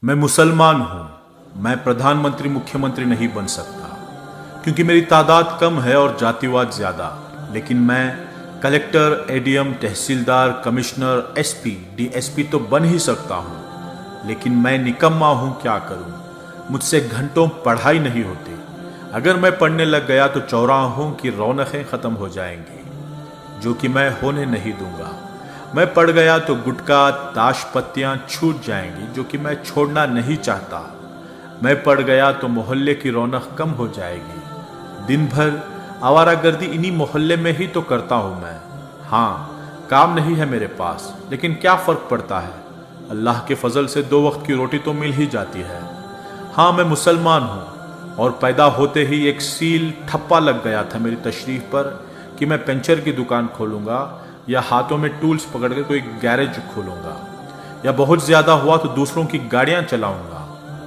मैं मुसलमान हूं। मैं प्रधानमंत्री मुख्यमंत्री नहीं बन सकता क्योंकि मेरी तादाद कम है और जातिवाद ज्यादा। लेकिन मैं कलेक्टर, एडीएम, तहसीलदार, कमिश्नर, एसपी, डीएसपी तो बन ही सकता हूं। लेकिन मैं निकम्मा हूं, क्या करूं। मुझसे घंटों पढ़ाई नहीं होती। अगर मैं पढ़ने लग गया तो चौराहों की रौनकें खत्म हो जाएंगी, जो कि मैं होने नहीं दूंगा। मैं पढ़ गया तो गुटखा, ताश पत्तियां छूट जाएंगी, जो कि मैं छोड़ना नहीं चाहता। मैं पढ़ गया तो मोहल्ले की रौनक कम हो जाएगी। दिन भर आवारागर्दी इन्हीं मोहल्ले में ही तो करता हूं मैं। हाँ, काम नहीं है मेरे पास, लेकिन क्या फर्क पड़ता है। अल्लाह के फजल से 2 वक्त की रोटी तो मिल ही जाती है। हाँ, मैं मुसलमान हूं और पैदा होते ही एक सील ठप्पा लग गया था मेरी तशरीफ पर कि मैं पंचर की दुकान खोलूंगा या हाथों में टूल्स पकड़ के कोई गैरेज खोलूंगा, या बहुत ज्यादा हुआ तो दूसरों की गाड़ियां चलाऊंगा।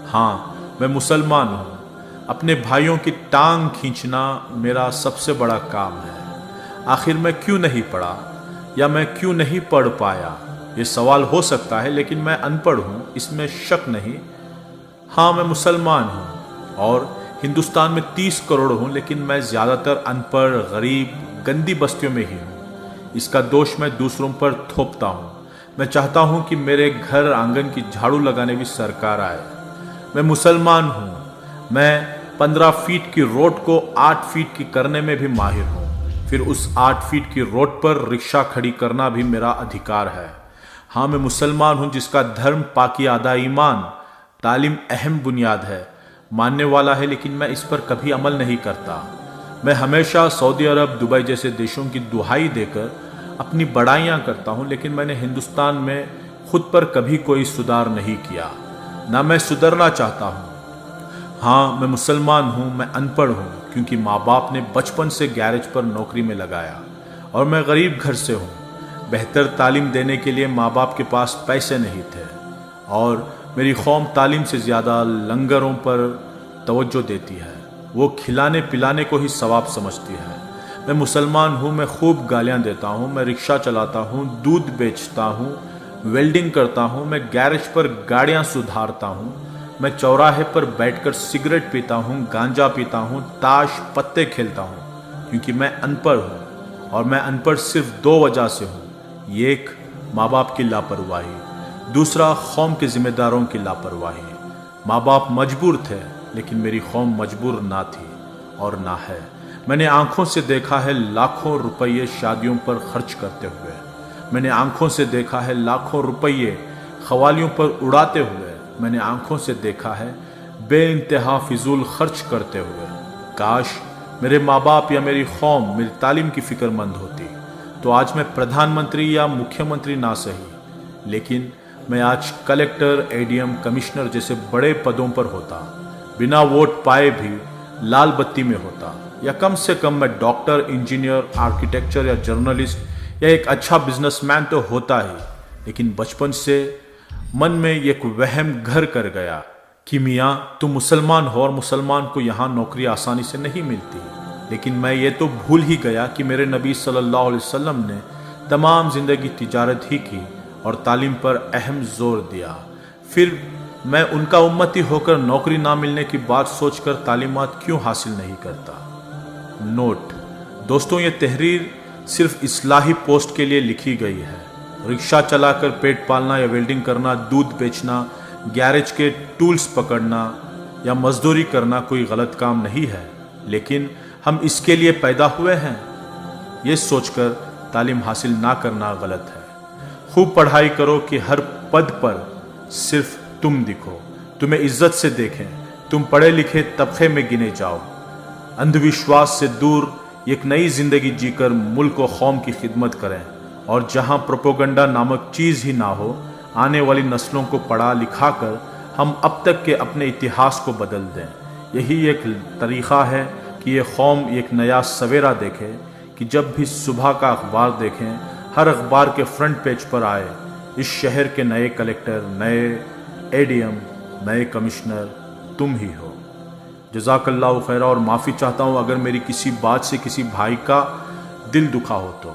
हाँ, मैं मुसलमान हूं। अपने भाइयों की टांग खींचना मेरा सबसे बड़ा काम है। आखिर मैं क्यों नहीं पढ़ा या मैं क्यों नहीं पढ़ पाया, ये सवाल हो सकता है, लेकिन मैं अनपढ़ हूं, इसमें शक नहीं। हाँ, मैं मुसलमान हूं और हिंदुस्तान में 30 करोड़ हूं, लेकिन मैं ज्यादातर अनपढ़, गरीब, गंदी बस्तियों में ही हूं। इसका दोष मैं दूसरों पर थोपता हूं। मैं चाहता हूं कि मेरे घर आंगन की झाड़ू लगाने भी सरकार आए। मैं मुसलमान हूं। मैं 15 फीट की रोड को 8 फीट की करने में भी माहिर हूं। फिर उस 8 फीट की रोड पर रिक्शा खड़ी करना भी मेरा अधिकार है। हाँ, मैं मुसलमान हूं जिसका धर्म पाकी आधा ईमान, तालीम अहम बुनियाद है, मानने वाला है, लेकिन मैं इस पर कभी अमल नहीं करता। मैं हमेशा सऊदी अरब, दुबई जैसे देशों की दुहाई देकर अपनी बड़ाइयाँ करता हूँ, लेकिन मैंने हिंदुस्तान में खुद पर कभी कोई सुधार नहीं किया, ना मैं सुधरना चाहता हूँ। हाँ, मैं मुसलमान हूँ, मैं अनपढ़ हूँ क्योंकि माँ बाप ने बचपन से गैरेज पर नौकरी में लगाया, और मैं गरीब घर से हूँ। बेहतर तालीम देने के लिए माँ बाप के पास पैसे नहीं थे, और मेरी कौम तालीम से ज़्यादा लंगरों पर तवज्जो देती है। वो खिलाने पिलाने को ही सवाब समझती है। मैं मुसलमान हूँ, मैं खूब गालियाँ देता हूँ, मैं रिक्शा चलाता हूँ, दूध बेचता हूँ, वेल्डिंग करता हूँ, मैं गैरेज पर गाड़ियाँ सुधारता हूँ, मैं चौराहे पर बैठकर सिगरेट पीता हूँ, गांजा पीता हूँ, ताश पत्ते खेलता हूँ, क्योंकि मैं अनपढ़ हूँ। और मैं अनपढ़ सिर्फ 2 वजह से हूँ। एक, माँ बाप की लापरवाही। दूसरा, कौम के जिम्मेदारों की लापरवाही। माँ बाप मजबूर थे, लेकिन मेरी कौम मजबूर ना थी और ना है। मैंने आंखों से देखा है लाखों रुपये शादियों पर खर्च करते हुए। मैंने आंखों से देखा है लाखों रुपये खवालियों पर उड़ाते हुए। मैंने आंखों से देखा है बेइंतहा फिजूल खर्च करते हुए। काश मेरे माँ बाप या मेरी कौम मेरी तालीम की फिक्रमंद होती तो आज मैं प्रधानमंत्री या मुख्यमंत्री ना सही, लेकिन मैं आज कलेक्टर, एडीएम, कमिश्नर जैसे बड़े पदों पर होता। बिना वोट पाए भी लाल बत्ती में होता, या कम से कम मैं डॉक्टर, इंजीनियर, आर्किटेक्चर या जर्नलिस्ट या एक अच्छा बिजनेसमैन तो होता ही। लेकिन बचपन से मन में एक वहम घर कर गया कि मियाँ तुम मुसलमान हो और मुसलमान को यहाँ नौकरी आसानी से नहीं मिलती। लेकिन मैं ये तो भूल ही गया कि मेरे नबी सल्लल्लाहु अलैहि वसल्लम ने तमाम जिंदगी तिजारत ही की और तालीम पर अहम जोर दिया। फिर मैं उनका उम्मती होकर नौकरी ना मिलने की बात सोचकर तालीमात क्यों हासिल नहीं करता। नोट दोस्तों, ये तहरीर सिर्फ इस्लाही पोस्ट के लिए लिखी गई है। रिक्शा चलाकर पेट पालना या वेल्डिंग करना, दूध बेचना, गैरेज के टूल्स पकड़ना या मजदूरी करना कोई गलत काम नहीं है, लेकिन हम इसके लिए पैदा हुए हैं, ये सोचकर तालीम हासिल ना करना गलत है। खूब पढ़ाई करो कि हर पद पर सिर्फ तुम दिखो, तुम्हें इज्जत से देखें, तुम पढ़े लिखे तबके में गिने जाओ। अंधविश्वास से दूर एक नई जिंदगी जीकर मुल्क व कौम की खिदमत करें, और जहां प्रोपोगंडा नामक चीज ही ना हो, आने वाली नस्लों को पढ़ा लिखा कर हम अब तक के अपने इतिहास को बदल दें। यही एक तरीक़ा है कि ये कौम एक नया सवेरा देखे, कि जब भी सुबह का अखबार देखें, हर अखबार के फ्रंट पेज पर आए इस शहर के नए कलेक्टर, नए एडीएम, नए कमिश्नर तुम ही हो। जज़ाकल्लाहु खैरा। और माफ़ी चाहता हूँ अगर मेरी किसी बात से किसी भाई का दिल दुखा हो तो।